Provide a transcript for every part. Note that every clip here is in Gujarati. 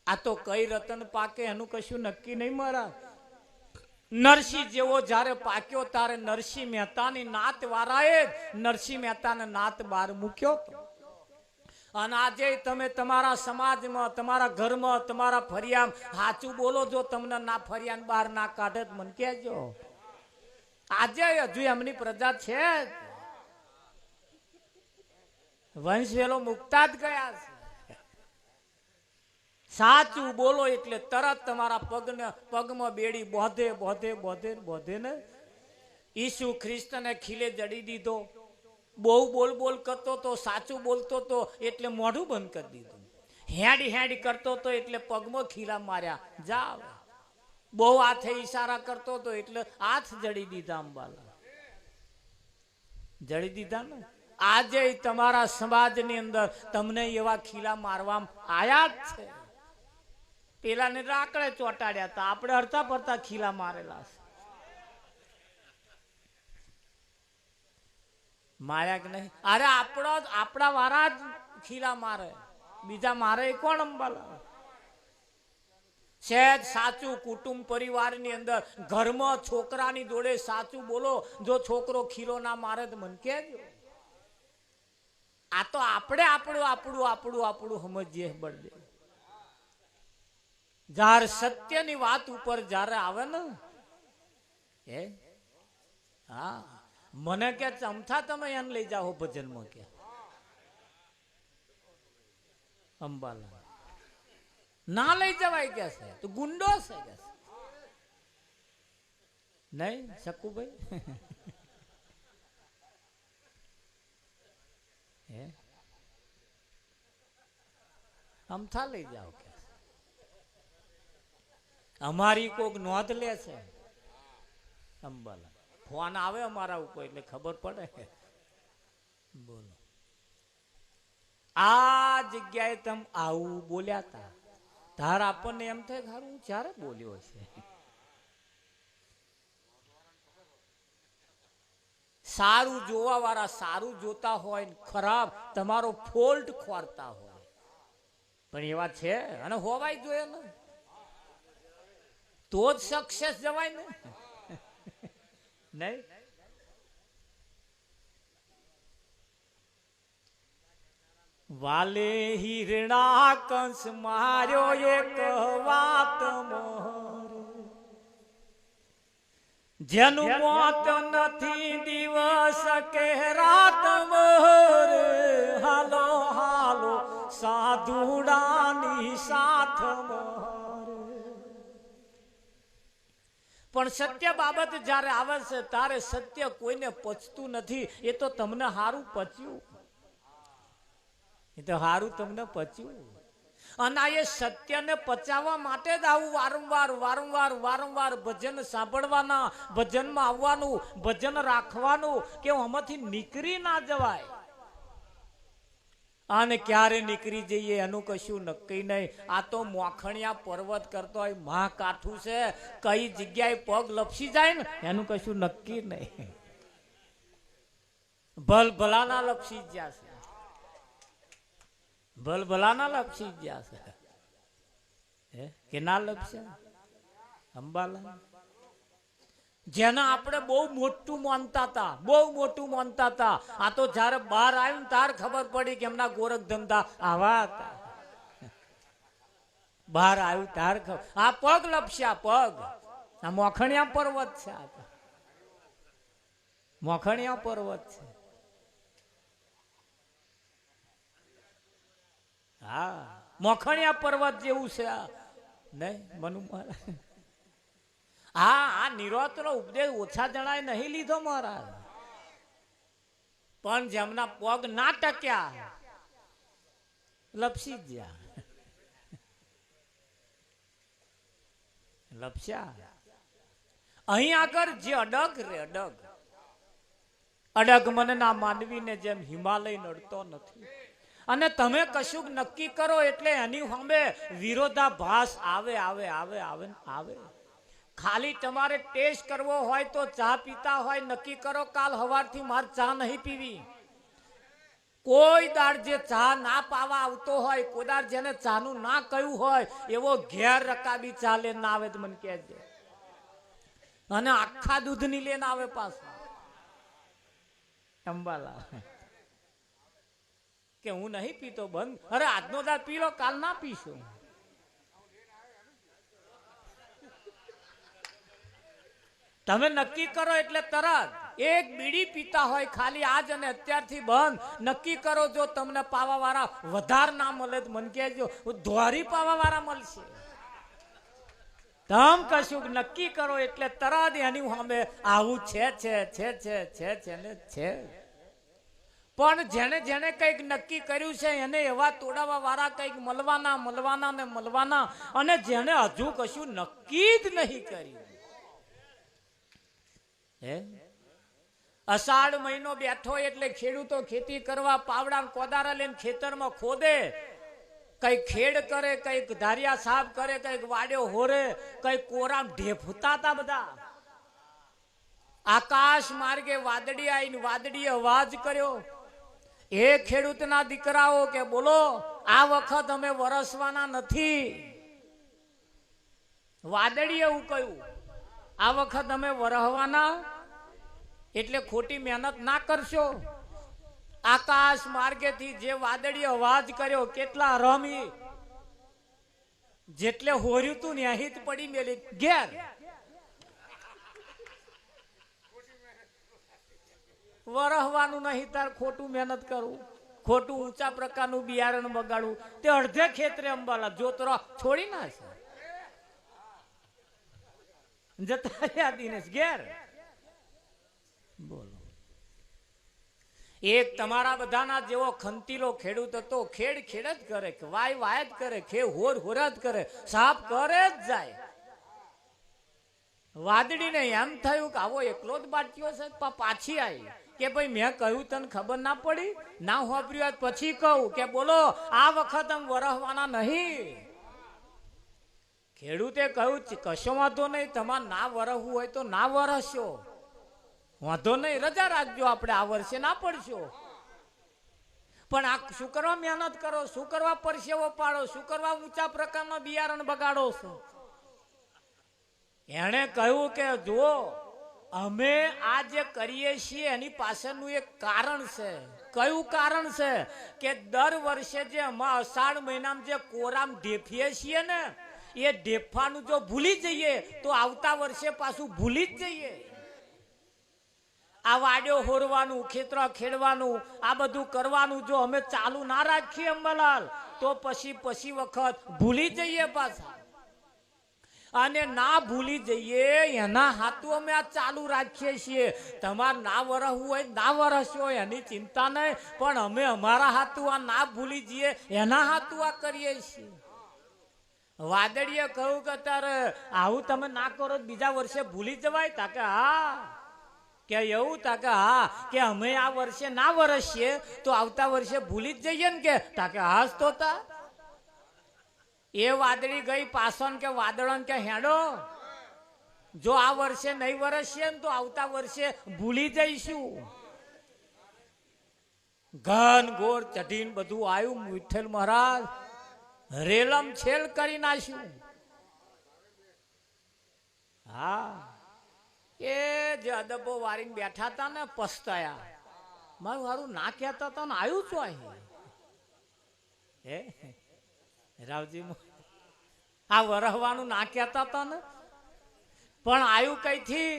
આ તો કઈ રતન પાકે એનું કશું નક્કી નહીં મારા. નરસિંહ જેવો જ્યારે પાક્યો ત્યારે નરસિંહ મહેતાની નાત વાળાએ નરસિંહ મહેતાને નાત બહાર મૂક્યો. અને આજે તમે તમારા સમાજમાં, તમારા ઘરમાં, તમારા ફરિયામાં સાચું બોલો. જો તમને ના ફરિયાને બહાર ના કાઢે તો મને કહેજો. આજે હજુ એમની પ્રજા છે, વંશ વેલો મુકતા જ ગયા છે. સાચું બોલો એટલે તરત તમારા પગમાં બેડી બોધે બોધે બોધે બોધે ને. ઈસુ ખ્રિસ્તને ખીલે જડી દીધો. બહુ બોલ બોલ કરતો તો, સાચું બોલતો તો એટલે મોઢું બંધ કરી દીધું. હેડી હેડી કરતો તો એટલે પગમાં ખીલા માર્યા. જાવ. બહુ હાથે ઈશારા કરતો તો એટલે હાથ જડી દીધા. અંબાલા જડી દીધા ને. આજે તમારા સમાજની અંદર તમને એવા ખીલા મારવામાં આયા જ છે. પેલાને રાકડે ચોટાડ્યા હતા, આપણે હરતા પડતા ખીલા મારેલા છે. માર્યા કે નહીં? અરે આપણા વાળા જ ખીલા મારે, બીજા મારે કોણ? અંબાલા સહેજ સાચું કુટુંબ પરિવારની અંદર ઘરમાં છોકરાની જોડે સાચું બોલો. જો છોકરો ખીલો ના મારે તો મને કહેજો. આ તો આપણે આપણું આપણું આપણું આપણું સમજીએ બળદે. જ્યારે સત્યની વાત ઉપર જ્યારે આવે ને, એ હા મને કે ચમથા તમે એને લઈ જાઓ ભજનમાં કે અંબાલા ના લઈ જવાય કે છે તો ગુંડો છે કે નહીં શકુભાઈ. હે અમથા લઈ જાઓ કે અમારી કોક નોંધ લે છે. અંબાલા ફોન આવે અમારા ઉપર એટલે ખબર પડે. બોલો આ જગ્યાએ તમે આવું બોલ્યા હતા તાર આપણને એમ થાય ખારું જ્યારે બોલ્યો છે. સારું જોવા વાળા સારું જોતા હોય, ખરાબ તમારો ફોલ્ટ ખોરતા હોય, પણ એવા છે અને હોવાય જોઈએ ને તો જ સક્સેસ જવાય ને. નહીં વાલે હિરણા કંસ માર્યો એક વાત જેનું મોત નથી દિવસ કે રાત મોર. હાલો હાલો સાધુડાની સાથ પણ સત્ય બાબત જ્યારે આવે છે ત્યારે સત્ય કોઈને પચતું નથી. એ તો તમને હારું પચ્યું, એ તો હારું તમને પચ્યું. અને એ સત્યને પચાવવા માટે જ આવું વારંવાર વારંવાર વારંવાર ભજન સાંભળવાના, ભજનમાં આવવાનું, ભજન રાખવાનું કે આમાંથી નીકળી ના જવાય. અને ક્યારે નીકળી જઈએ એનું કશું નક્કી નહીં. આ તો મોખણિયા પર્વત કરતો હોય મહાકાઠું છે, કઈ જગ્યાએ પગ લપસી જાય ને એનું કશું નક્કી નહીં. ભલ ભલાના લપસી ગયા છે, ભલ ભલાના લપસી ગયા છે કે ના લપસ્યા. અંબાલા જેને આપણે બહુ મોટું માનતા હતા, બહુ મોટું માનતા હતા, આ તો જયારે બહાર આવ્યું ત્યારે ખબર પડી કે એમના ગોરખ ધંધા આવા હતા. બહાર આવ્યું ત્યારે ખબર. આ પગ લપસ્યા, પગ. આ મોખણિયા પર્વત છે, આ મોખણિયા પર્વત છે. હા મોખણિયા પર્વત જેવું છે આ નહીં મનુ મહારાજ. હા આ નિરોતનો ઉપદેશ ઓછા જણાય નહીં લીધો મહારાજ, પણ જેમના પગ ના ટક્યા લપસી ગયા, લપસ્યા. અહીં આગળ જે અડગ રે અડગ, અડગ મનના માનવીને જેમ હિમાલય નડતો નથી. અને તમે કશુંક નક્કી કરો એટલે એની સામે વિરોધાભાસ આવે આવે આવે આવે આવે. ખાલી તમારે ટેસ્ટ કરવો હોય તો ચા પીતા હોય નક્કી કરો કાલ સવારથી મારે ચા નહીં પીવી. કોઈ દાડ જે ચા ના પાવા આવતો હોય, કોઈ દાડ જેને ચાનું ના કહ્યું હોય, એવો ઘેર રકાબી ચા લઈને ના આવે તો મને કહેજે. અને આખા દૂધની લઈને આવે પાછા અંબાલા કે હું નહીં પીતો, બંધ. અરે આજનો દાડ પી લો, કાલ ના પીશો. તમે નક્કી કરો એટલે તરત એક બીડી પીતા હોય ખાલી આજ અને અત્યારથી બંધ. નક્કી કરો, જો તમને પાવા વાળા વધારે ના મળે તો મને કહેજો, ધોરી પાવા વાળા મળશે. તમ કશું નક્કી કરો એટલે તરત એની સામે આવું છે ને છે. પણ જેને જેને કંઈક નક્કી કર્યું છે એને એવા તોડાવા વાળા કંઈક મળવાના અને જેને હજુ કશું નક્કી જ નહીં કર્યું. અષાઢ મહિનો બેઠો એટલે ખેડૂતો ખેતી કરવા પાવડા કોદારા લઈને ખેતરમાં ખોદે, કઈક ખેડ કરે, કઈક ધારિયા સાફ કરે, કઈક વાડ્યો હોરે, કઈક કોરામ ઢેફતા હતા બધા. આકાશ માર્ગે વાદળી આવીને વાદળીએ અવાજ કર્યો. એ ખેડૂતના દીકરાઓ કે બોલો, આ વખત અમે વરસવાના નથી. વાદળીએ એવું કહ્યું, આ વખત અમે વરહવાના, એટલે ખોટી મહેનત ના કરશો. આકાશ માર્ગેથી જે વાદળીએ અવાજ કર્યો, કેટલા રમી, જેટલે હોર્યું તું ને અહીં જ પડી મેલી ઘેર. વરહવાનું નહીં, તાર ખોટું મહેનત કરું, ખોટું ઊંચા પ્રકારનું બિયારણ બગાડવું, તે અડધે ખેતરે અંબાલા જોતરો છોડી ના છે. જતા રહ્યા દિનેશ ઘેર. બોલો, એક તમારા બધાના જેવો ખંતીલો ખેડૂત હતો. ખેડ જ કરે, વાય જ કરે, હોર જ કરે, સાફ કરે જ જાય. વાદળીને એમ થયું કે આવો એકલો જ બાટક્યો છે, પાછી આવી કે ભાઈ મેં કહ્યું તને ખબર ના પડી, ના હોભર્યું પછી કહું કે બોલો, આ વખત આમ વરહવાના નહીં. ખેડૂતે કહ્યું કશો વાંધો નહીં, તમારે ના વરહવું હોય તો ના વરસશો, વાંધો નહીં, રજા રાખજો, આપણે આ વર્ષે ના પડશો. પણ આ શું કરવા મહેનત કરો, શું કરવા પરસેવો પાડો, શું કરવા ઊંચા પ્રકારના બિયારણ બગાડો છો? એણે કહ્યું કે જુઓ, અમે આ જે કરીએ છીએ એની પાછળનું એક કારણ છે. કયું કારણ છે? કે દર વર્ષે જે અમે અષાઢ મહિનામાં જે કોરામ ઢેફીએ છીએ ને, એ ઢેફાનું જો ભૂલી જઈએ તો આવતા વર્ષે પાછું ભૂલી જ જઈએ. આ વાડ્યો હોરવાનું, ખેતરા ખેડવાનું, આ બધું કરવાનું જો અમે ચાલુ ના રાખીએ અંબાલાલ, તો પછી વખત ભૂલી જઈએ પાછા. અને ના ભૂલી જઈએ એના હાથું અમે આ ચાલુ રાખીએ છીએ. તમારે ના વરસવું હોય ના વરસવો એની ચિંતા નહીં, પણ અમે અમારા હાથું આ ના ભૂલી જઈએ એના હાથું આ કરીએ છીએ. વાદળીએ કહ્યું કે તારે આવું તમે ના કરો બીજા વર્ષે ભૂલી જવાય? તાકે હા. કે એવું? તાકે હા. કે અમે આ વર્ષે ના વરસીએ તો આવતા વર્ષે ભૂલી જ જઈએ ને? કે તાકે હાસ તો તા. એ વાદળી ગઈ પાછળ કે વાદળન કે હેડો, જો આ વર્ષે નહીં વરસીએ ને તો આવતા વર્ષે ભૂલી જઈશું. ઘન ગોર ચઢીને બધું આવ્યું. વિઠ્ઠલ મહારાજ રેલમ છેલ કરી નાખ્યું. હા, એ જે અદબો વારીને બેઠા હતા ને પસ્તાયા. મારું હારું ના કહેતા હતા ને આવ્યું છો અહીં. હે રાવજી, આ વરહવાનું ના કહેતા હતા ને, પણ આવ્યું કઈથી?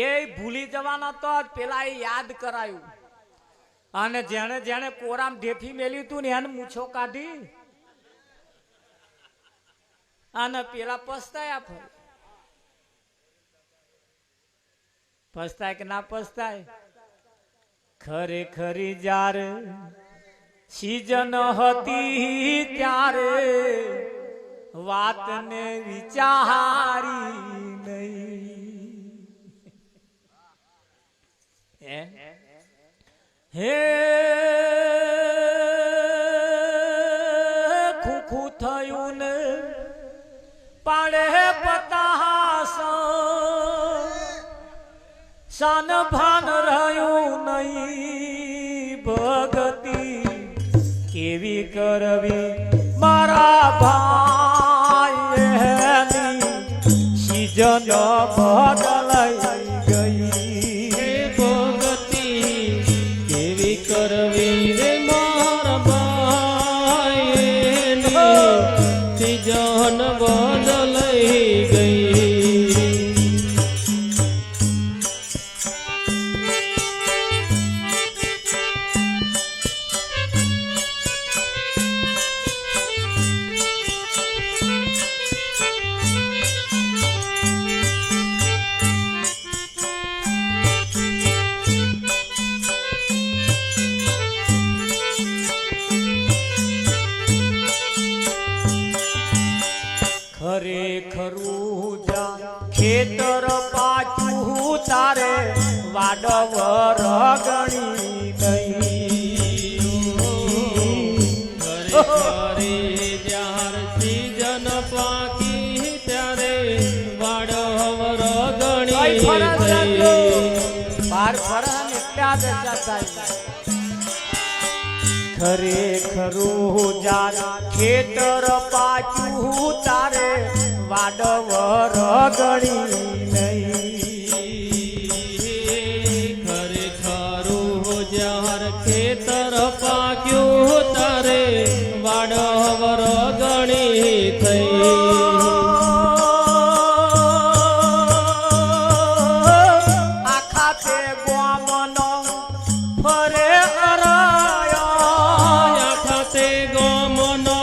એ ભૂલી જવાના તો પેલા એ યાદ કરાયું. અને જેને જેને કોરામ ઢેફી મેલ્યું હતું ને એને મૂછો કાઢી અને પેલા પસ્તાયા. ફરી પસ્તાય કે ના પસ્તાય? ખરેખરી જ્યારે સીઝન હતી ત્યારે વાતને વિચારી નહીં. હે ખુખું થયું ને પાડે પતાસ, શાન ભાન રહ્યું નહીં ભગતી કેવી કરવી મારા ભાઈ સીજન બદલાઈ ગઈ ભગતિ કેવી કરવી રે મારા ભાઈ સીજન બદલાઈ ગઈ ખરેખરું જા ખેતર પાછું તારે વાડવર ગણી નહીં ખરે જ્યાર સીજન પાકી ત્યારે વાડવર ગણી બાર ફરન એટલા દશા થાય ખરેખરું જા ખેતર પાછું તારે વાડવર ગણી નહીં ખરેખરું જ્યાર ખેતર પાક્યું તારે વાડવર ગણી થઈ આખા તે ગોમનો ફરે તે ગમનો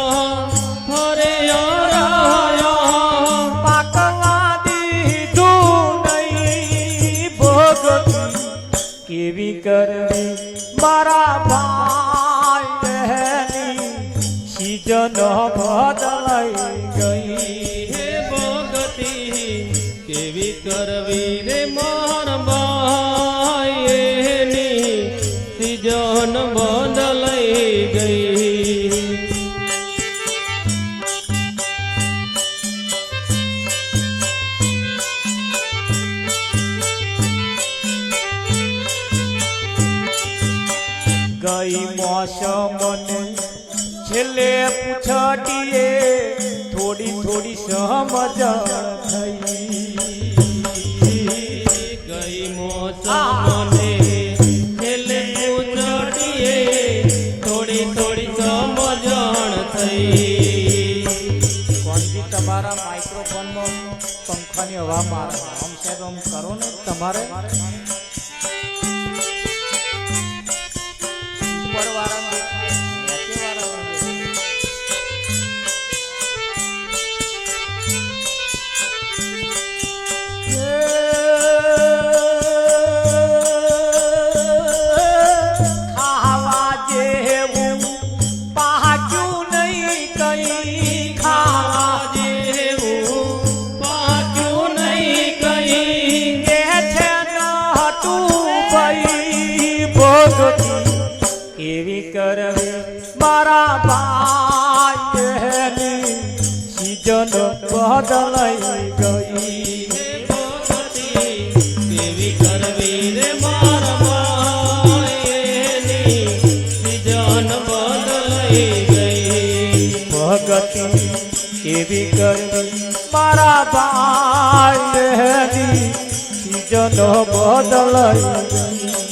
ફરે પાકવા દીધું નહીં ભગત કેવી કરવી મારા ભાઈ સીજન બદલાઈ ગઈ હે ભગતિ કેવી કરવી રે મારા ભાઈ સીજન બદલાઈ ગઈ ગઈ મોસમને છેલ્લે પૂછડીએ થોડી થોડી સમજ થઈ ગઈ મોસમને છેલ્લે પૂછડીએ થોડી થોડી સમજણ થઈ કોણજી તમારા માઇક્રોફોનમાં પંખાની હવા મારે આમ સાહેબ આમ કરો ને તમારે કેવી કરવી મારા ભાઈ સીજન બદલાઈ ગઈ કેવી કરવી રે મારા ભાઈ સીજન બદલાઈ ગઈ ભગતિ કેવી કરવી મારા ભાઈ સીજન બદલાઈ ગઈ